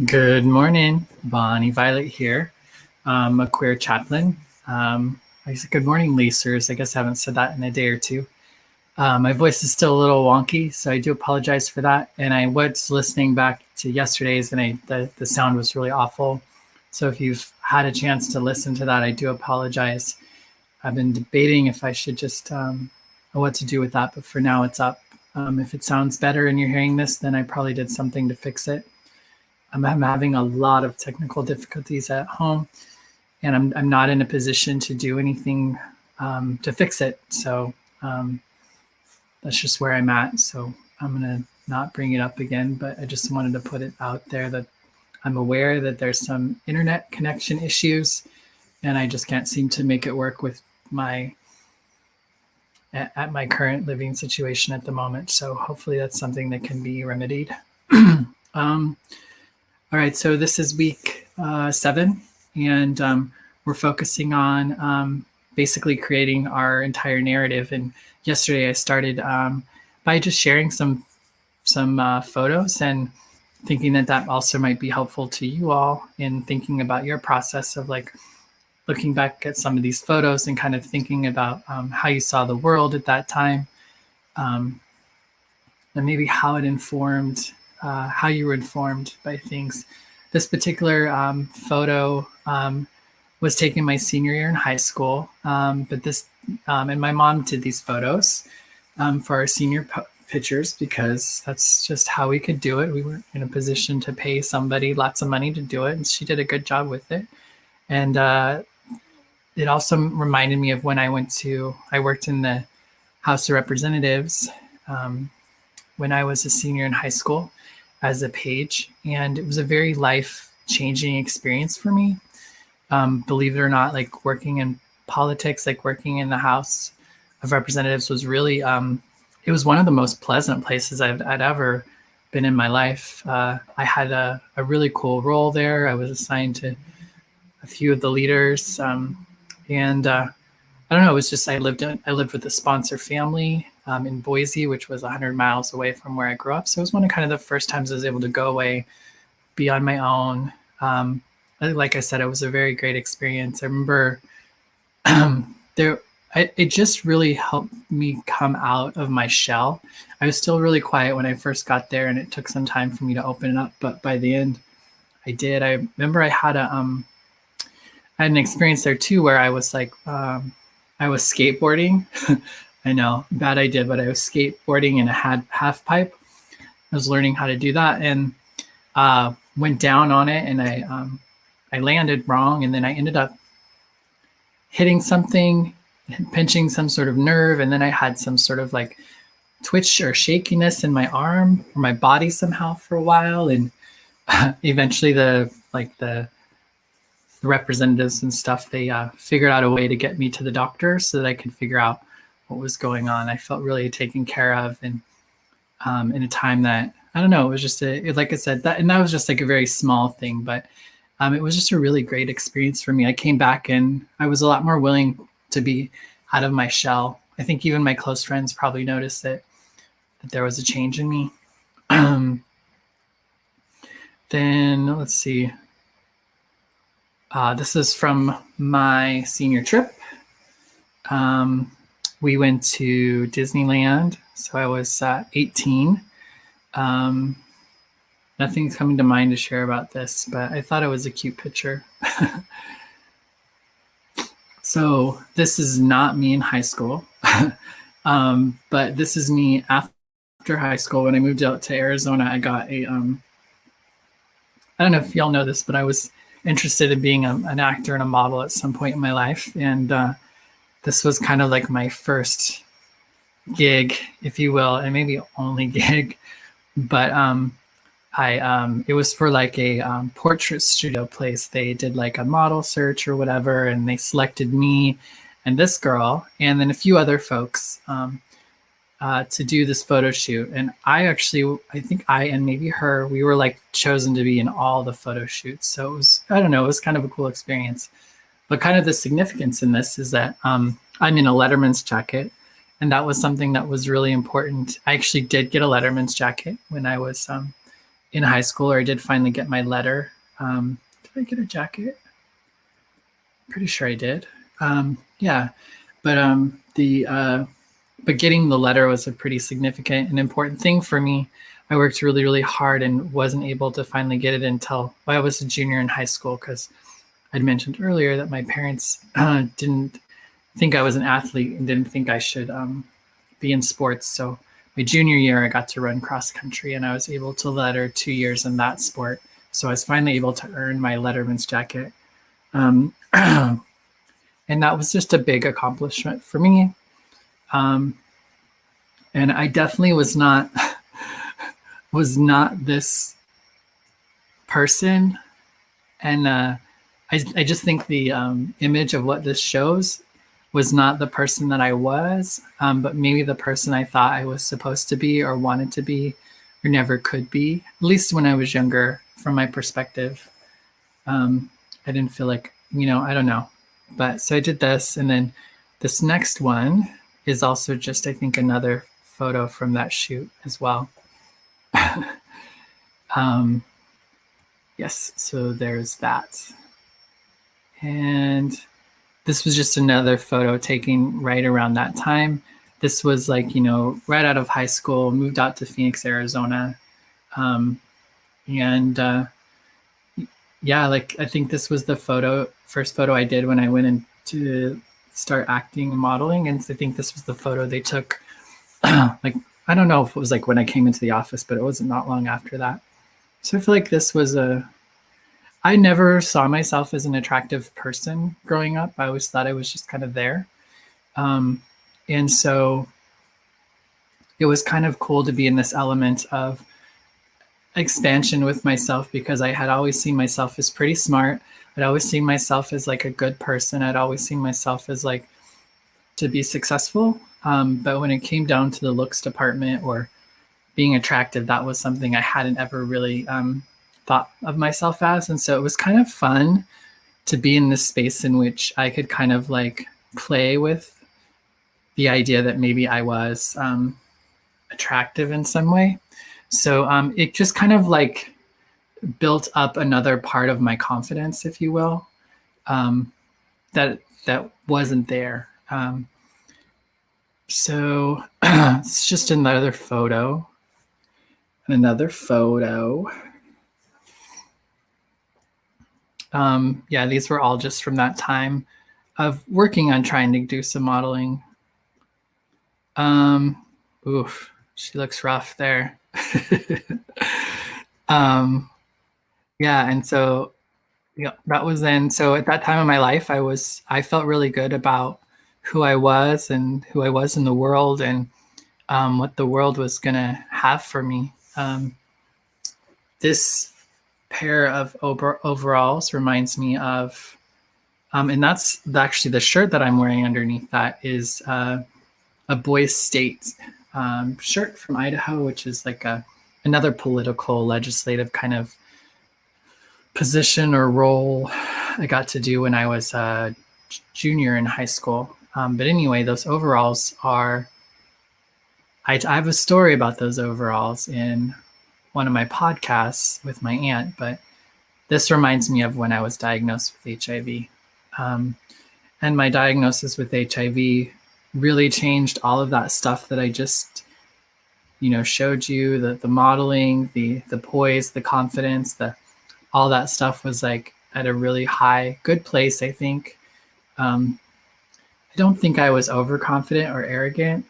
Good morning, Bonnie Violet here. A queer chaplain. I said good morning, Lacers. I guess I haven't said that in a day or two. My voice is still a little wonky, so I do apologize for that. And I was listening back to yesterday's, and the sound was really awful. So if you've had a chance to listen to that, I do apologize. I've been debating if I should just know what to do with that, but for now it's up. If it sounds better and you're hearing this, then I probably did something to fix it. I'm having a lot of technical difficulties at home, and I'm not in a position to do anything to fix it. So that's just where I'm at. So I'm going to not bring it up again, but I just wanted to put it out there that I'm aware that there's some internet connection issues, and I just can't seem to make it work with at my current living situation at the moment. So hopefully that's something that can be remedied. All right, so this is week 7, and we're focusing on basically creating our entire narrative. And yesterday I started by just sharing some photos and thinking that also might be helpful to you all in thinking about your process of like looking back at some of these photos and kind of thinking about how you saw the world at that time, and maybe how it informed how you were informed by things. This particular photo was taken my senior year in high school, but this and my mom did these photos for our senior pictures because that's just how we could do it. We were in a position to pay somebody lots of money to do it, and she did a good job with it. And it also reminded me of when I worked in the House of Representatives when I was a senior in high school as a page, and it was a very life-changing experience for me. Believe it or not, like working in politics, like working in the House of Representatives was really, it was one of the most pleasant places I'd ever been in my life. I had a really cool role there. I was assigned to a few of the leaders, and I don't know, it was just, I lived with a sponsor family in Boise, which was 100 miles away from where I grew up. So it was one of kind of the first times I was able to go away, be on my own. Like I said, it was a very great experience. I remember it just really helped me come out of my shell. I was still really quiet when I first got there, and it took some time for me to open it up. But by the end, I did. I remember I had an experience there too, where I was like, I was skateboarding. I know, bad idea, but I was skateboarding and I had half pipe. I was learning how to do that, and went down on it, and I landed wrong, and then I ended up hitting something, pinching some sort of nerve, and then I had some sort of like twitch or shakiness in my arm or my body somehow for a while, and eventually the representatives and stuff, they figured out a way to get me to the doctor so that I could figure out what was going on. I felt really taken care of, and in a time that, I don't know, it was just like I said, that was just like a very small thing, but it was just a really great experience for me. I came back and I was a lot more willing to be out of my shell. I think even my close friends probably noticed that there was a change in me. Then let's see. This is from my senior trip. We went to Disneyland. So I was 18. Nothing's coming to mind to share about this, but I thought it was a cute picture. So this is not me in high school, but this is me after high school. When I moved out to Arizona, I got I don't know if y'all know this, but I was interested in being an actor and a model at some point in my life. And this was kind of like my first gig, if you will, and maybe only gig. But it was for like a portrait studio place. They did like a model search or whatever, and they selected me and this girl and then a few other folks to do this photo shoot. And I think I and maybe her, we were like chosen to be in all the photo shoots. So it was, I don't know, it was kind of a cool experience. But kind of the significance in this is that I'm in a Letterman's jacket. And that was something that was really important. I actually did get a Letterman's jacket when I was in high school, or I did finally get my letter. Did I get a jacket? Pretty sure I did. Yeah, but but getting the letter was a pretty significant and important thing for me. I worked really, really hard and wasn't able to finally get it until I was a junior in high school, because I'd mentioned earlier that my parents didn't think I was an athlete and didn't think I should be in sports. So my junior year, I got to run cross country, and I was able to letter 2 years in that sport. So I was finally able to earn my Letterman's jacket. And that was just a big accomplishment for me. And I definitely was not this person. And I just think the image of what this shows was not the person that I was, but maybe the person I thought I was supposed to be or wanted to be or never could be, at least when I was younger, from my perspective. I didn't feel like, I don't know. But so I did this. And then this next one is also just, I think, another photo from that shoot as well. Yes, so there's that. And this was just another photo taken right around that time. This was like, right out of high school, moved out to Phoenix, Arizona. Yeah, like I think this was the first photo I did when I went in to start acting and modeling. And I think this was the photo they took. Like, I don't know if it was like when I came into the office, but it wasn't not long after that. So I feel like this was I never saw myself as an attractive person growing up. I always thought I was just kind of there. And so it was kind of cool to be in this element of expansion with myself, because I had always seen myself as pretty smart. I'd always seen myself as like a good person. I'd always seen myself as like to be successful. But when it came down to the looks department or being attractive, that was something I hadn't ever really thought of myself as. And so it was kind of fun to be in this space in which I could kind of like play with the idea that maybe I was attractive in some way. So it just kind of like built up another part of my confidence, if you will, that wasn't there. So it's just another photo. Yeah, these were all just from that time of working on trying to do some modeling. Oof, she looks rough there. Yeah, and so that was then. So at that time in my life, I felt really good about who I was and who I was in the world, and what the world was gonna have for me. This pair of overalls reminds me of, and that's actually the shirt that I'm wearing underneath that is a Boys State shirt from Idaho, which is like another political legislative kind of position or role I got to do when I was a junior in high school. But anyway, those overalls are, I have a story about those overalls in one of my podcasts with my aunt, but this reminds me of when I was diagnosed with HIV. And my diagnosis with HIV really changed all of that stuff that I just, showed you, the modeling, the poise, the confidence, all that stuff was like at a really high, good place, I think. I don't think I was overconfident or arrogant.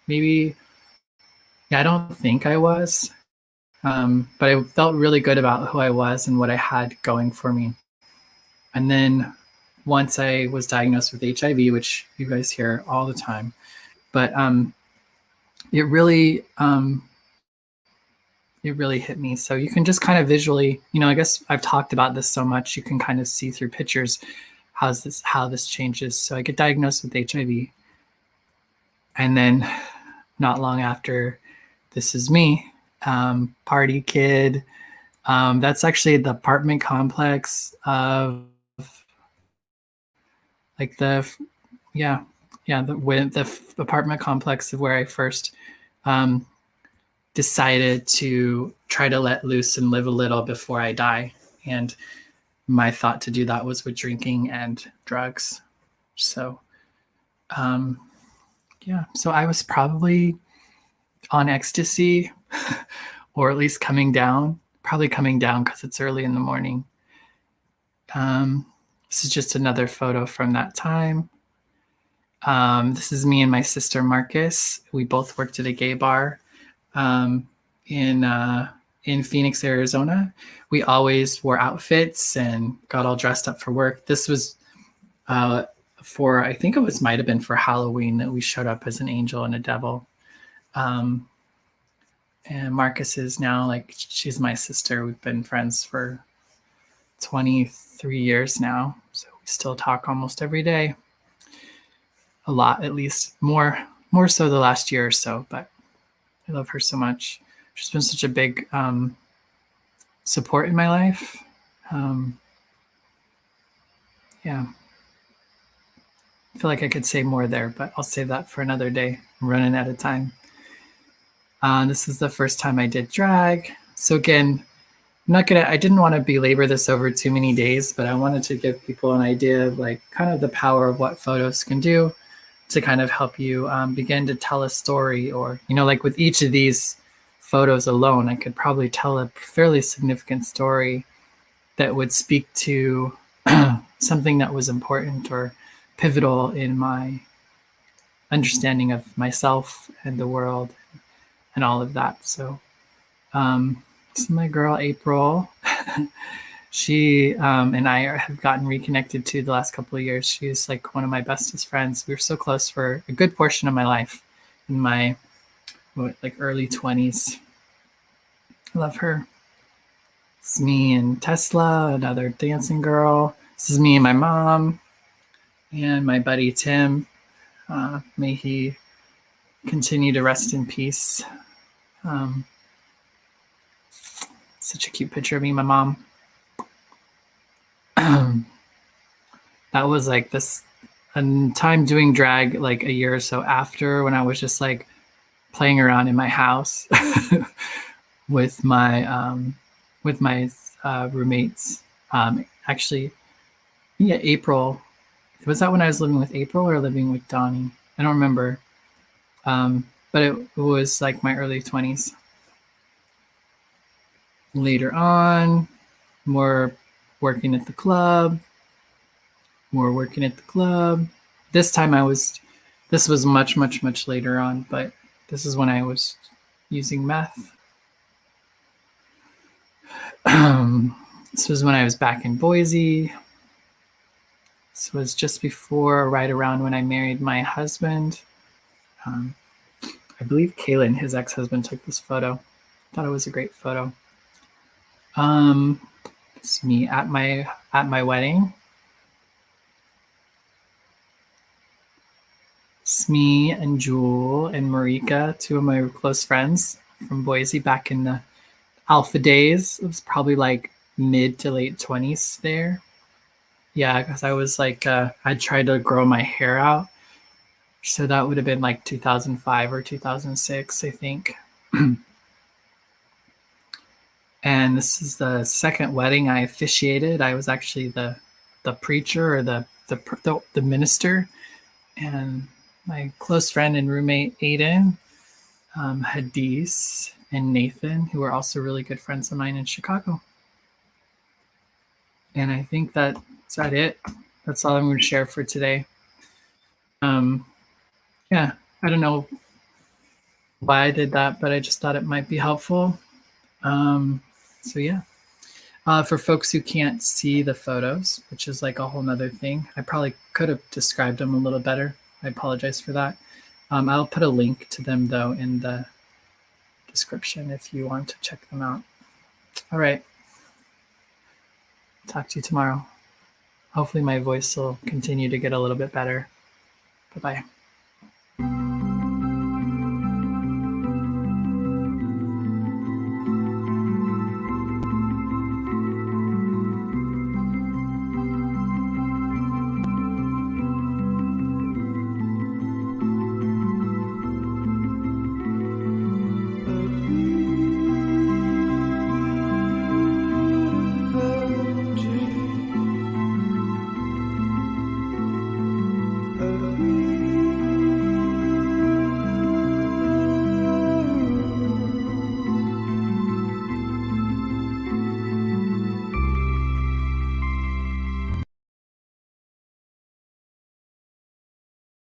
Maybe, I don't think I was. But I felt really good about who I was and what I had going for me. And then once I was diagnosed with HIV, which you guys hear all the time, but it really hit me. So you can just kind of visually, I guess I've talked about this so much, you can kind of see through pictures how this changes. So I get diagnosed with HIV, and then not long after This Is Me, party kid. That's actually the apartment complex of like yeah, the apartment complex of where I first um, decided to try to let loose and live a little before I die. And my thought to do that was with drinking and drugs. So, um, yeah, so I was probably on ecstasy or at least probably coming down because it's early in the morning. This is just another photo from that time. This is me and my sister Marcus. We both worked at a gay bar um, in Phoenix, Arizona. We always wore outfits and got all dressed up for work. This was I think might have been for Halloween that we showed up as an angel and a devil. And Marcus is now she's my sister. We've been friends for 23 years now. So we still talk almost every day. A lot, at least more so the last year or so, but I love her so much. She's been such a big support in my life. Yeah. I feel like I could say more there, but I'll save that for another day. I'm running out of time. This is the first time I did drag. So again, I didn't want to belabor this over too many days, but I wanted to give people an idea of kind of the power of what photos can do to kind of help you begin to tell a story. Or, with each of these photos alone, I could probably tell a fairly significant story that would speak to something that was important or pivotal in my understanding of myself and the world and all of that. So this is my girl, April. She and I have gotten reconnected to the last couple of years. She's one of my bestest friends. We were so close for a good portion of my life in my early 20s. I love her. It's me and Tesla, another dancing girl. This is me and my mom and my buddy Tim. May he continue to rest in peace. Such a cute picture of me and my mom. That was this time doing drag a year or so after, when I was just playing around in my house with my roommates. Actually, yeah, April. Was that when I was living with April or living with Donnie? I don't remember. But it was my early 20s. Later on, more working at the club. This time this was much, much, much later on, but this is when I was using meth. This was when I was back in Boise. This was just before, right around when I married my husband. I believe Kaylin, his ex-husband, took this photo. Thought it was a great photo. It's me at my wedding. It's me and Jewel and Marika, two of my close friends from Boise back in the alpha days. It was probably mid to late 20s there. Yeah, because I was I tried to grow my hair out. So that would have been 2005 or 2006, I think. And this is the second wedding I officiated. I was actually the preacher or the minister. And my close friend and roommate, Aiden, Hadis, and Nathan, who are also really good friends of mine in Chicago. And I think that's it. That's all I'm going to share for today. Yeah, I don't know why I did that, but I just thought it might be helpful. So yeah. For folks who can't see the photos, which is a whole nother thing, I probably could have described them a little better. I apologize for that. I'll put a link to them though in the description if you want to check them out. All right. Talk to you tomorrow. Hopefully my voice will continue to get a little bit better. Bye-bye.